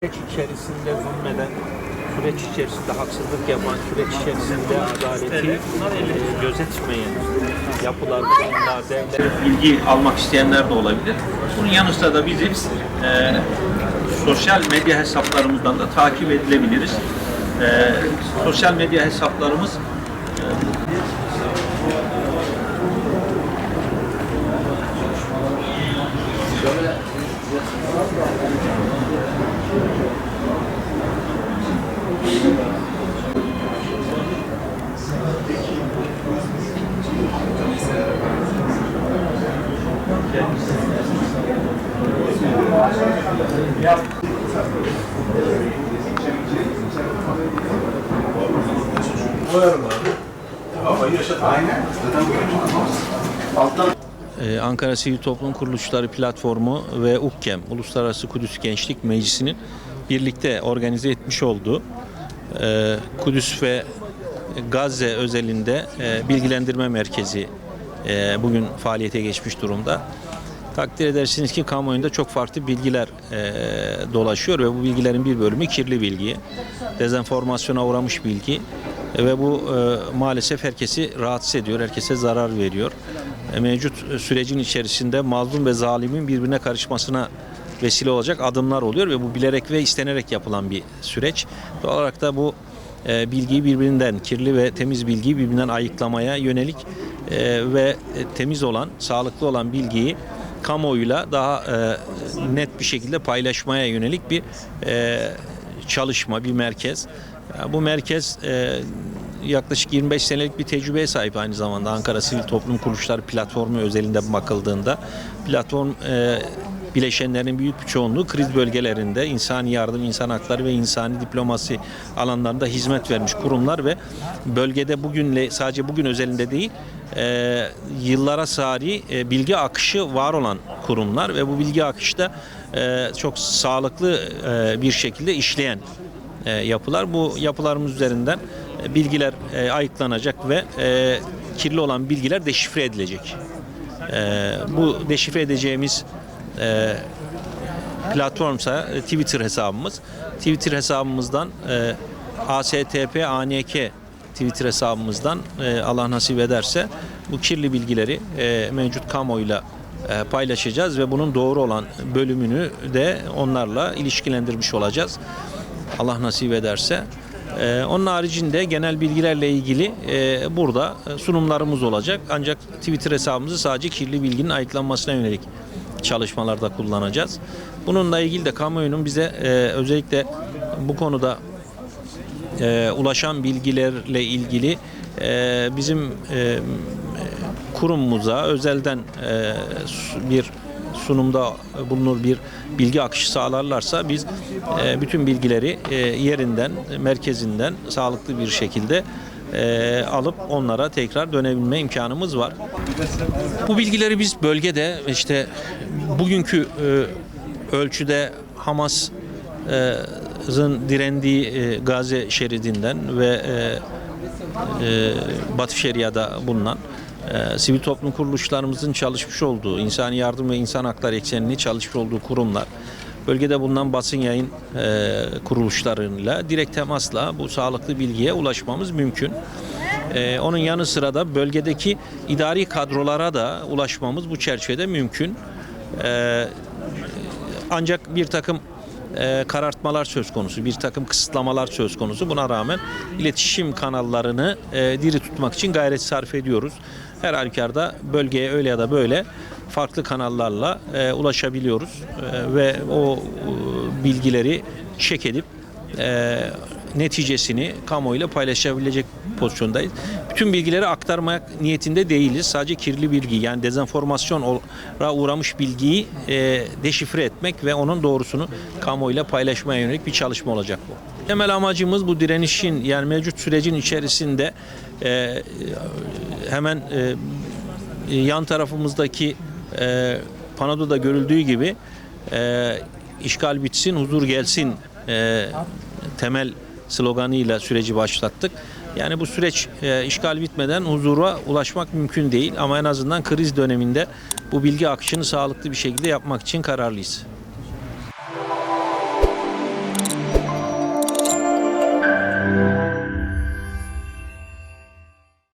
Süreç içerisinde zulmeden, süreç içerisinde haksızlık yapan, süreç içerisinde adaleti gözetmeyen yapılar, kurumlar, devlet. Bilgi almak isteyenler de olabilir. Bunun yanı sıra da bizim sosyal medya hesaplarımızdan da takip edilebiliriz. Sosyal medya hesaplarımız Ankara Sivil Toplum Kuruluşları Platformu ve UKKEM, Uluslararası Kudüs Gençlik Meclisi'nin birlikte organize etmiş olduğu Kudüs ve Gazze özelinde bilgilendirme merkezi bugün faaliyete geçmiş durumda. Takdir edersiniz ki kamuoyunda çok farklı bilgiler dolaşıyor ve bu bilgilerin bir bölümü kirli bilgi, dezenformasyona uğramış bilgi ve bu maalesef herkesi rahatsız ediyor, herkese zarar veriyor. Mevcut sürecin içerisinde mazlum ve zalimin birbirine karışmasına vesile olacak adımlar oluyor ve bu bilerek ve istenerek yapılan bir süreç. Doğal olarak da bu bilgiyi birbirinden, kirli ve temiz bilgiyi birbirinden ayıklamaya yönelik ve temiz olan, sağlıklı olan bilgiyi kamuoyuyla daha net bir şekilde paylaşmaya yönelik bir çalışma, bir merkez. Bu merkez yaklaşık 25 senelik bir tecrübeye sahip aynı zamanda Ankara Sivil Toplum Kuruluşları Platformu özelinde bakıldığında. Platform bileşenlerin büyük bir çoğunluğu kriz bölgelerinde insani yardım, insan hakları ve insani diplomasi alanlarında hizmet vermiş kurumlar ve bölgede bugünle sadece bugün özelinde değil yıllara sari bilgi akışı var olan kurumlar ve bu bilgi akışı da çok sağlıklı bir şekilde işleyen yapılar. Bu yapılarımız üzerinden bilgiler ayıklanacak ve kirli olan bilgiler deşifre edilecek. Bu deşifre edeceğimiz platformsa Twitter hesabımız. Twitter hesabımızdan ASTP ANK Twitter hesabımızdan Allah nasip ederse bu kirli bilgileri mevcut kamuoyuyla paylaşacağız ve bunun doğru olan bölümünü de onlarla ilişkilendirmiş olacağız. Allah nasip ederse. Onun haricinde genel bilgilerle ilgili burada sunumlarımız olacak. Ancak Twitter hesabımızı sadece kirli bilginin ayıklanmasına yönelik çalışmalarda kullanacağız. Bununla ilgili de kamuoyunun bize özellikle bu konuda ulaşan bilgilerle ilgili bizim kurumumuza özelden bir sunumda bulunur, bir bilgi akışı sağlarlarsa biz bütün bilgileri yerinden, merkezinden sağlıklı bir şekilde alıp onlara tekrar dönebilme imkanımız var. Bu bilgileri biz bölgede işte bugünkü ölçüde Hamas'ın direndiği Gazze şeridinden ve Batı Şeria'da bulunan sivil toplum kuruluşlarımızın çalışmış olduğu, insani yardım ve insan hakları eksenini çalışmış olduğu kurumlar, bölgede bulunan basın yayın kuruluşlarıyla direkt temasla bu sağlıklı bilgiye ulaşmamız mümkün. Onun yanı sıra da bölgedeki idari kadrolara da ulaşmamız bu çerçevede mümkün. Ancak bir takım karartmalar söz konusu, bir takım kısıtlamalar söz konusu. Buna rağmen iletişim kanallarını diri tutmak için gayret sarf ediyoruz. Her halükarda bölgeye öyle ya da böyle farklı kanallarla ulaşabiliyoruz ve o bilgileri check edip neticesini kamuoyuyla paylaşabilecek pozisyondayız. Bütün bilgileri aktarmak niyetinde değiliz. Sadece kirli bilgi, yani dezenformasyona uğramış bilgiyi deşifre etmek ve onun doğrusunu kamuoyuyla paylaşmaya yönelik bir çalışma olacak bu. Temel amacımız bu direnişin, yani mevcut sürecin içerisinde hemen yan tarafımızdaki panoda da görüldüğü gibi işgal bitsin, huzur gelsin temel sloganıyla süreci başlattık. Yani bu süreç işgal bitmeden huzura ulaşmak mümkün değil ama en azından kriz döneminde bu bilgi akışını sağlıklı bir şekilde yapmak için kararlıyız.